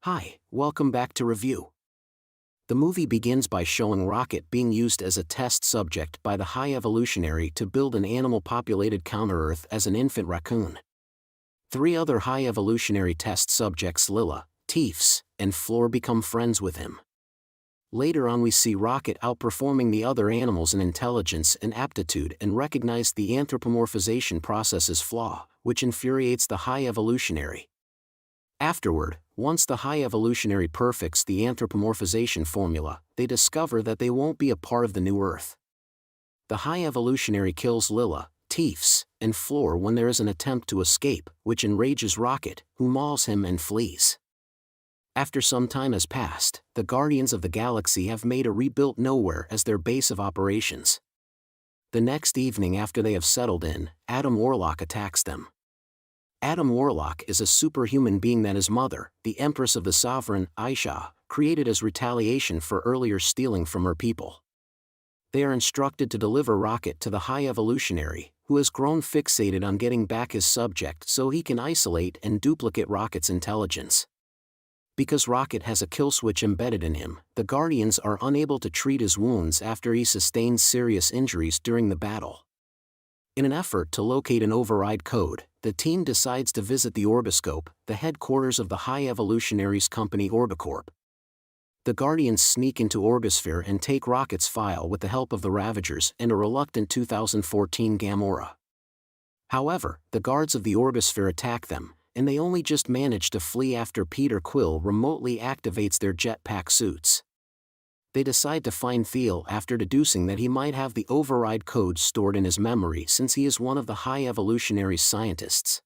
Hi, welcome back to Review. The movie begins by showing Rocket being used as a test subject by the High Evolutionary to build an animal-populated counter-Earth as an infant raccoon. 3 other High Evolutionary test subjects, Lila, Teefs, and Floor, become friends with him. Later on we see Rocket outperforming the other animals in intelligence and aptitude and recognize the anthropomorphization process's flaw, which infuriates the High Evolutionary. Afterward, once the High Evolutionary perfects the anthropomorphization formula, they discover that they won't be a part of the new Earth. The High Evolutionary kills Lila, Teefs, and Floor when there is an attempt to escape, which enrages Rocket, who mauls him and flees. After some time has passed, the Guardians of the Galaxy have made a rebuilt Nowhere as their base of operations. The next evening after they have settled in, Adam Warlock attacks them. Adam Warlock is a superhuman being that his mother, the Empress of the Sovereign, Aisha, created as retaliation for earlier stealing from her people. They are instructed to deliver Rocket to the High Evolutionary, who has grown fixated on getting back his subject so he can isolate and duplicate Rocket's intelligence. Because Rocket has a kill switch embedded in him, the Guardians are unable to treat his wounds after he sustains serious injuries during the battle. In an effort to locate an override code, the team decides to visit the Orbiscope, the headquarters of the High Evolutionaries company Orbicorp. The Guardians sneak into Orbisphere and take Rocket's file with the help of the Ravagers and a reluctant 2014 Gamora. However, the guards of the Orbisphere attack them, and they only just manage to flee after Peter Quill remotely activates their jetpack suits. They decide to find Theo after deducing that he might have the override code stored in his memory since he is one of the High Evolutionary's scientists.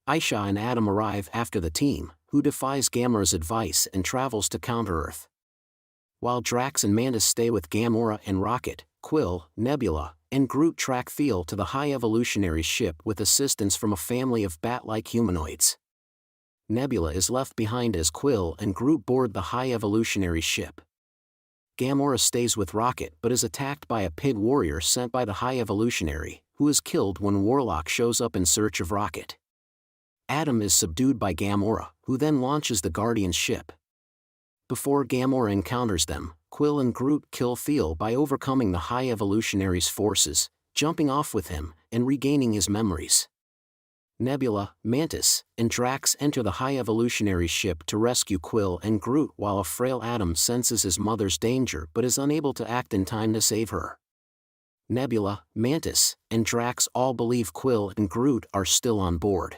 Aisha and Adam arrive after the team, who defies Gamora's advice and travels to Counter-Earth. While Drax and Mantis stay with Gamora and Rocket, Quill, Nebula, and Groot track Theo to the High Evolutionary's ship with assistance from a family of bat-like humanoids. Nebula is left behind as Quill and Groot board the High Evolutionary's ship. Gamora stays with Rocket but is attacked by a pig warrior sent by the High Evolutionary, who is killed when Warlock shows up in search of Rocket. Adam is subdued by Gamora, who then launches the Guardian's ship. Before Gamora encounters them, Quill and Groot kill Theo by overcoming the High Evolutionary's forces, jumping off with him, and regaining his memories. Nebula, Mantis, and Drax enter the High Evolutionary's ship to rescue Quill and Groot while a frail Adam senses his mother's danger but is unable to act in time to save her. Nebula, Mantis, and Drax all believe Quill and Groot are still on board.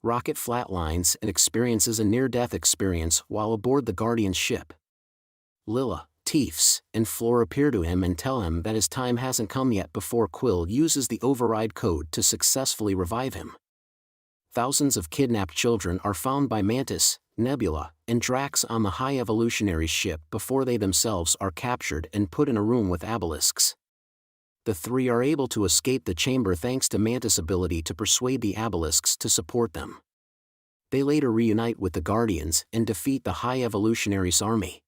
Rocket flatlines and experiences a near-death experience while aboard the Guardian's ship. Lila, Teefs, and Floor appear to him and tell him that his time hasn't come yet before Quill uses the override code to successfully revive him. Thousands of kidnapped children are found by Mantis, Nebula, and Drax on the High Evolutionary's ship before they themselves are captured and put in a room with abelisks. The 3 are able to escape the chamber thanks to Mantis' ability to persuade the abelisks to support them. They later reunite with the Guardians and defeat the High Evolutionary's army.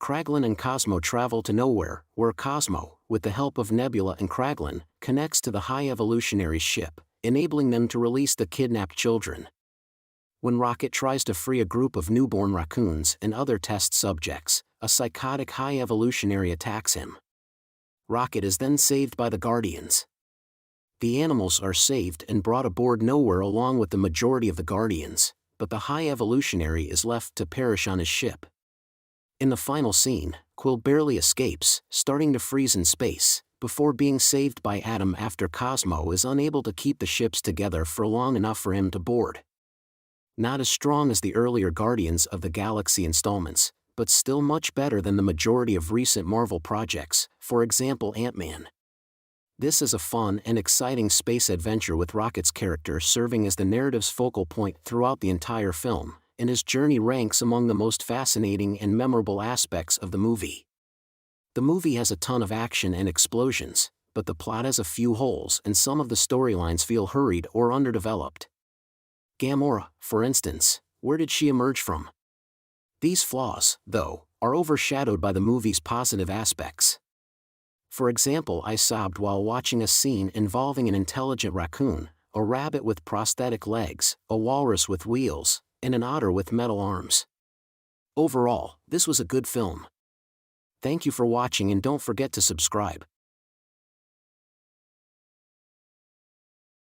Kraglin and Cosmo travel to Nowhere, where Cosmo, with the help of Nebula and Kraglin, connects to the High Evolutionary's ship, enabling them to release the kidnapped children. When Rocket tries to free a group of newborn raccoons and other test subjects, a psychotic High Evolutionary attacks him. Rocket is then saved by the Guardians. The animals are saved and brought aboard Nowhere along with the majority of the Guardians, but the High Evolutionary is left to perish on his ship. In the final scene, Quill barely escapes, starting to freeze in space, before being saved by Adam after Cosmo is unable to keep the ships together for long enough for him to board. Not as strong as the earlier Guardians of the Galaxy installments, but still much better than the majority of recent Marvel projects, for example Ant-Man. This is a fun and exciting space adventure with Rocket's character serving as the narrative's focal point throughout the entire film, and his journey ranks among the most fascinating and memorable aspects of the movie. The movie has a ton of action and explosions, but the plot has a few holes and some of the storylines feel hurried or underdeveloped. Gamora, for instance, where did she emerge from? These flaws, though, are overshadowed by the movie's positive aspects. For example, I sobbed while watching a scene involving an intelligent raccoon, a rabbit with prosthetic legs, a walrus with wheels, and an otter with metal arms. Overall, this was a good film. Thank you for watching and don't forget to subscribe.